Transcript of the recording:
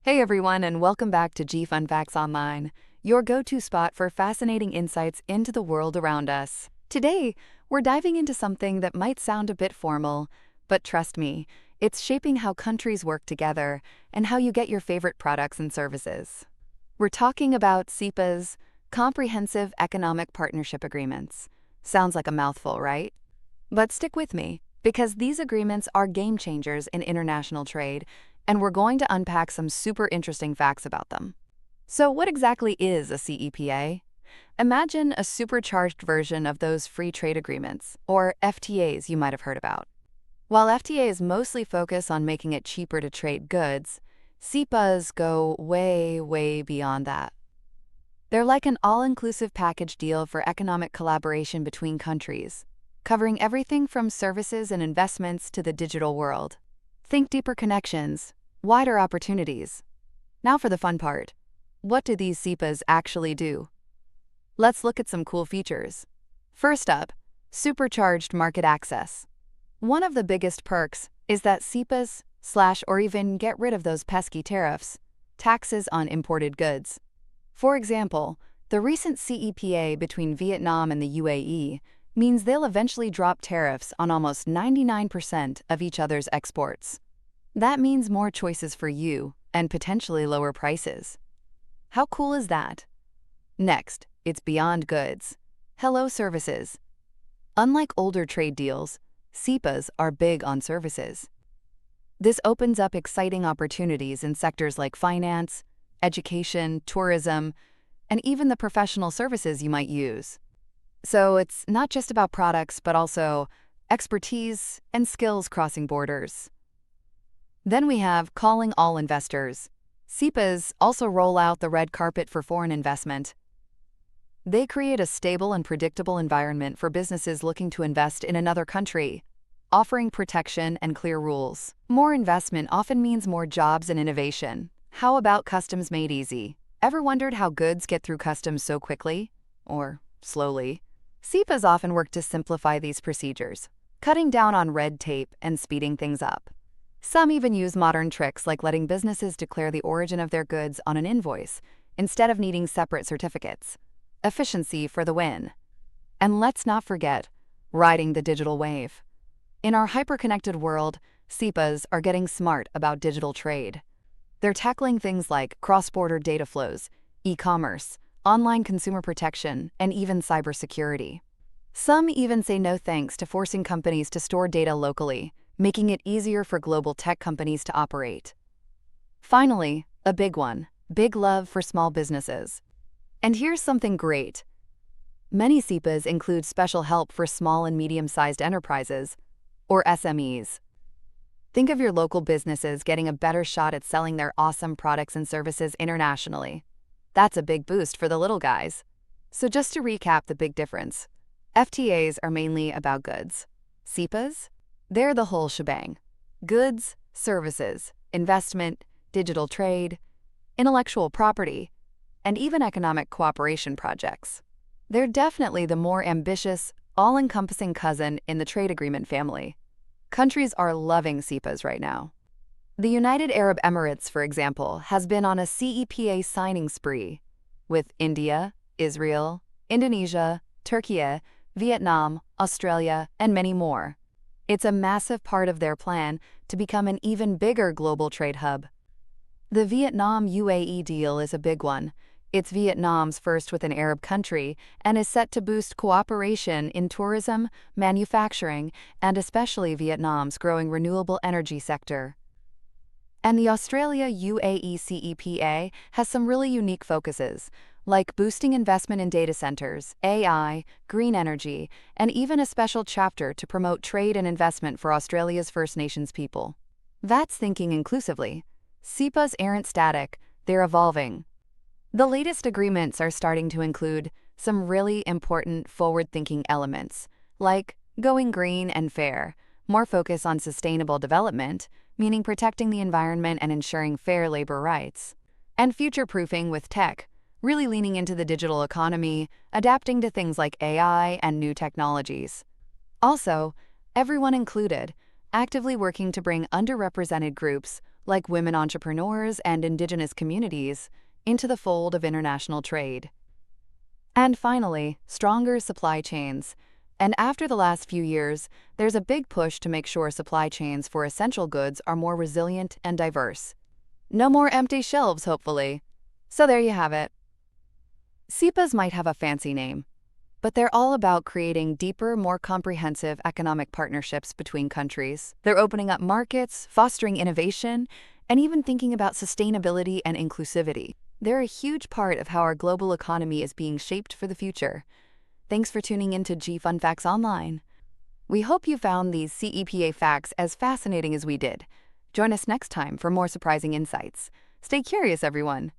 Hey everyone, and welcome back to G Fun Facts Online, your go-to spot for fascinating insights into the world around us. Today, we're diving into something that might sound a bit formal, but trust me, it's shaping how countries work together and how you get your favorite products and services. We're talking about CEPAs, Comprehensive Economic Partnership Agreements. Sounds like a mouthful, right? But stick with me, because these agreements are game changers in international trade, and we're going to unpack some super interesting facts about them. So what exactly is a CEPA? Imagine a supercharged version of those free trade agreements, or FTAs you might have heard about. While FTAs mostly focus on making it cheaper to trade goods, CEPAs go way, way beyond that. They're like an all-inclusive package deal for economic collaboration between countries, covering everything from services and investments to the digital world. Think deeper connections, wider opportunities. Now for the fun part. What do these CEPAs actually do? Let's look at some cool features. First up, supercharged market access. One of the biggest perks is that CEPAs or even get rid of those pesky tariffs, taxes on imported goods. For example, the recent CEPA between Vietnam and the UAE means they'll eventually drop tariffs on almost 99% of each other's exports. That means more choices for you and potentially lower prices. How cool is that? Next, it's beyond goods. Hello, services. Unlike older trade deals, CEPAs are big on services. This opens up exciting opportunities in sectors like finance, education, tourism, and even the professional services you might use. So it's not just about products, but also expertise and skills crossing borders. Then we have calling all investors. CEPAs also roll out the red carpet for foreign investment. They create a stable and predictable environment for businesses looking to invest in another country, offering protection and clear rules. More investment often means more jobs and innovation. How about customs made easy? Ever wondered how goods get through customs so quickly? Or slowly? CEPAs often work to simplify these procedures, cutting down on red tape and speeding things up. Some even use modern tricks like letting businesses declare the origin of their goods on an invoice instead of needing separate certificates. Efficiency for the win. And let's not forget, riding the digital wave. In our hyper-connected world, CEPAs are getting smart about digital trade. They're tackling things like cross-border data flows, e-commerce, online consumer protection, and even cybersecurity. Some even say no thanks to forcing companies to store data locally, making it easier for global tech companies to operate. Finally, a big one, big love for small businesses. And here's something great. Many CEPAs include special help for small and medium-sized enterprises, or SMEs. Think of your local businesses getting a better shot at selling their awesome products and services internationally. That's a big boost for the little guys. So just to recap the big difference, FTAs are mainly about goods. CEPAs? They're the whole shebang. Goods, services, investment, digital trade, intellectual property, and even economic cooperation projects. They're definitely the more ambitious, all-encompassing cousin in the trade agreement family. Countries are loving CEPAs right now. The United Arab Emirates, for example, has been on a CEPA signing spree with India, Israel, Indonesia, Turkey, Vietnam, Australia, and many more. It's a massive part of their plan to become an even bigger global trade hub. The Vietnam-UAE deal is a big one. It's Vietnam's first with an Arab country and is set to boost cooperation in tourism, manufacturing, and especially Vietnam's growing renewable energy sector. And the Australia-UAE CEPA has some really unique focuses, like boosting investment in data centers, AI, green energy, and even a special chapter to promote trade and investment for Australia's First Nations people. That's thinking inclusively. CEPAs aren't static, they're evolving. The latest agreements are starting to include some really important forward-thinking elements, like going green and fair, more focus on sustainable development, meaning protecting the environment and ensuring fair labor rights, and future-proofing with tech, really leaning into the digital economy, adapting to things like AI and new technologies. Also, everyone included, actively working to bring underrepresented groups like women entrepreneurs and indigenous communities, into the fold of international trade. And finally, stronger supply chains. And after the last few years, there's a big push to make sure supply chains for essential goods are more resilient and diverse. No more empty shelves, hopefully. So there you have it. CEPAs might have a fancy name, but they're all about creating deeper, more comprehensive economic partnerships between countries. They're opening up markets, fostering innovation, and even thinking about sustainability and inclusivity. They're a huge part of how our global economy is being shaped for the future. Thanks for tuning in to G Fun Facts Online. We hope you found these CEPA facts as fascinating as we did. Join us next time for more surprising insights. Stay curious, everyone.